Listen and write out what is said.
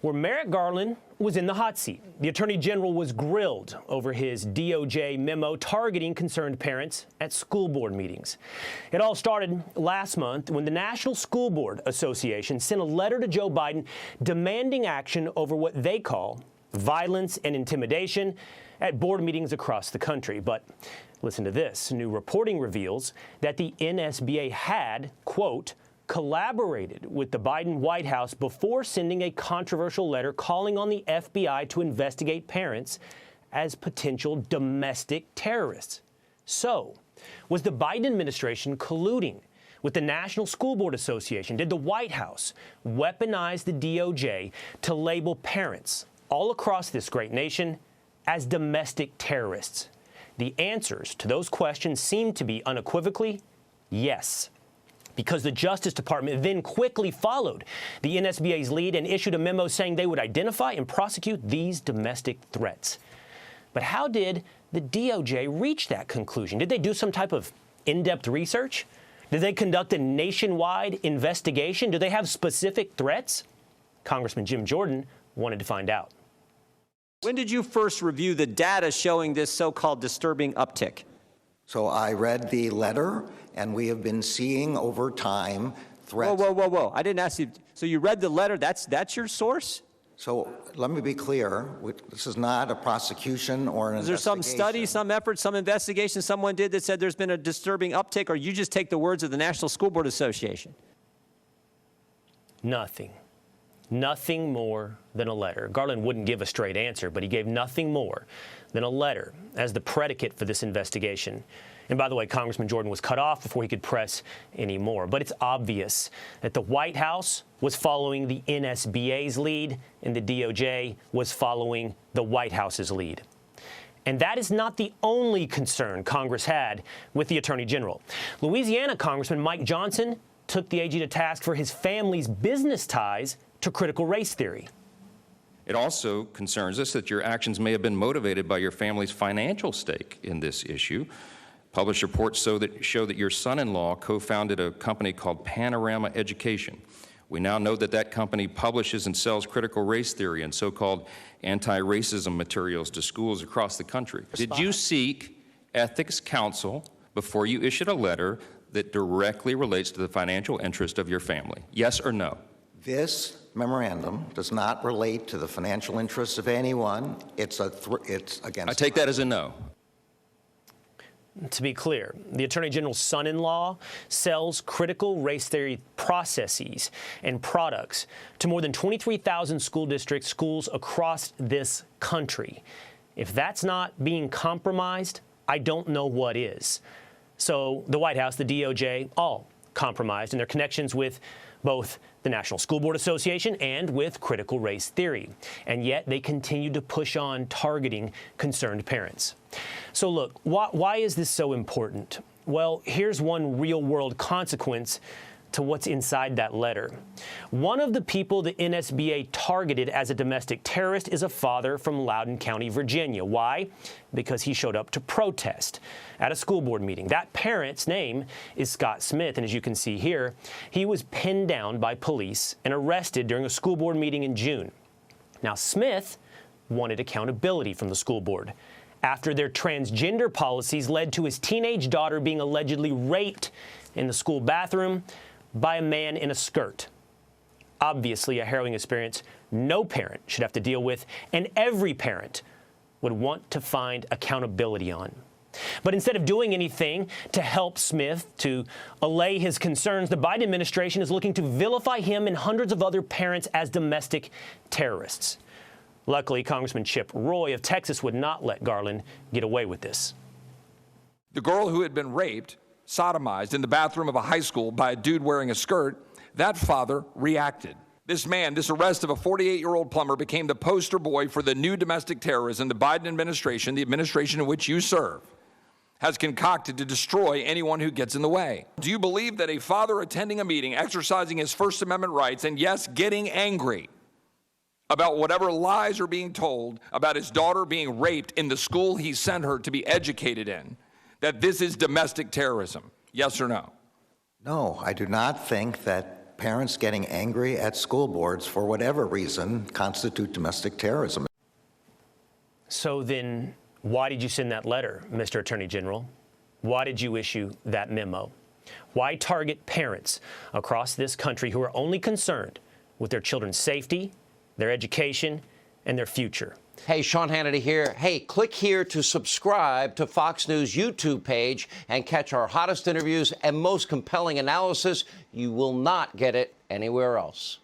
where Merrick Garland was in the hot seat. The Attorney General was grilled over his DOJ memo targeting concerned parents at school board meetings. It all started last month when the National School Board Association sent a letter to Joe Biden demanding action over what they call violence and intimidation at board meetings across the country. But listen to this. New reporting reveals that the NSBA had, quote, collaborated with the Biden White House before sending a controversial letter calling on the FBI to investigate parents as potential domestic terrorists. So, was the Biden administration colluding with the National School Board Association? Did the White House weaponize the DOJ to label parents all across this great nation as domestic terrorists? The answers to those questions seem to be unequivocally yes, because the Justice Department then quickly followed the NSBA's lead and issued a memo saying they would identify and prosecute these domestic threats. But how did the DOJ reach that conclusion? Did they do some type of in-depth research? Did they conduct a nationwide investigation? Do they have specific threats? Congressman Jim Jordan wanted to find out. When did you first review the data showing this so-called disturbing uptick? So I read the letter, and we have been seeing over time threats. Whoa. I didn't ask you. So you read the letter. That's your source? So let me be clear. This is not a prosecution or an investigation. Is there some study, some effort, some investigation someone did that said there's been a disturbing uptick, or you just take the words of the National School Board Association? Nothing. Nothing more than a letter. Garland wouldn't give a straight answer, but he gave nothing more than a letter as the predicate for this investigation. And by the way, Congressman Jordan was cut off before he could press any more. But it's obvious that the White House was following the NSBA's lead and the DOJ was following the White House's lead. And that is not the only concern Congress had with the Attorney General. Louisiana Congressman Mike Johnson took the AG to task for his family's business ties to critical race theory. It also concerns us that your actions may have been motivated by your family's financial stake in this issue. Published reports show that your son-in-law co-founded a company called Panorama Education. We now know that that company publishes and sells critical race theory and so-called anti-racism materials to schools across the country. Did you seek ethics counsel before you issued a letter that directly relates to the financial interest of your family? Yes or no? This memorandum does not relate to the financial interests of anyone. It's against. I take that as a no. To be clear, the Attorney General's son-in-law sells critical race theory processes and products to more than 23,000 school districts, schools across this country. If that's not being compromised, I don't know what is. So the White House, the DOJ, all compromised in their connections with both the National School Board Association and with critical race theory. And yet they continue to push on targeting concerned parents. So look, why is this so important? Well, here's one real-world consequence to what's inside that letter. One of the people the NSBA targeted as a domestic terrorist is a father from Loudoun County, Virginia. Why? Because he showed up to protest at a school board meeting. That parent's name is Scott Smith, and as you can see here, he was pinned down by police and arrested during a school board meeting in June. Now, Smith wanted accountability from the school board after their transgender policies led to his teenage daughter being allegedly raped in the school bathroom by a man in a skirt. Obviously, a harrowing experience no parent should have to deal with, and every parent would want to find accountability on. But instead of doing anything to help Smith to allay his concerns, the Biden administration is looking to vilify him and hundreds of other parents as domestic terrorists. Luckily, Congressman Chip Roy of Texas would not let Garland get away with this. The girl who had been raped, sodomized in the bathroom of a high school by a dude wearing a skirt, that father reacted. This man, this arrest of a 48-year-old plumber, became the poster boy for the new domestic terrorism the Biden administration, the administration in which you serve, has concocted to destroy anyone who gets in the way. Do you believe that a father attending a meeting, exercising his First Amendment rights, and yes, getting angry about whatever lies are being told about his daughter being raped in the school he sent her to be educated in, that this is domestic terrorism? Yes or no? No, I do not think that parents getting angry at school boards for whatever reason constitute domestic terrorism. So then, why did you send that letter, Mr. Attorney General? Why did you issue that memo? Why target parents across this country who are only concerned with their children's safety, their education, and their future? Hey, Sean Hannity here. Hey, click here to subscribe to Fox News YouTube page and catch our hottest interviews and most compelling analysis. You will not get it anywhere else.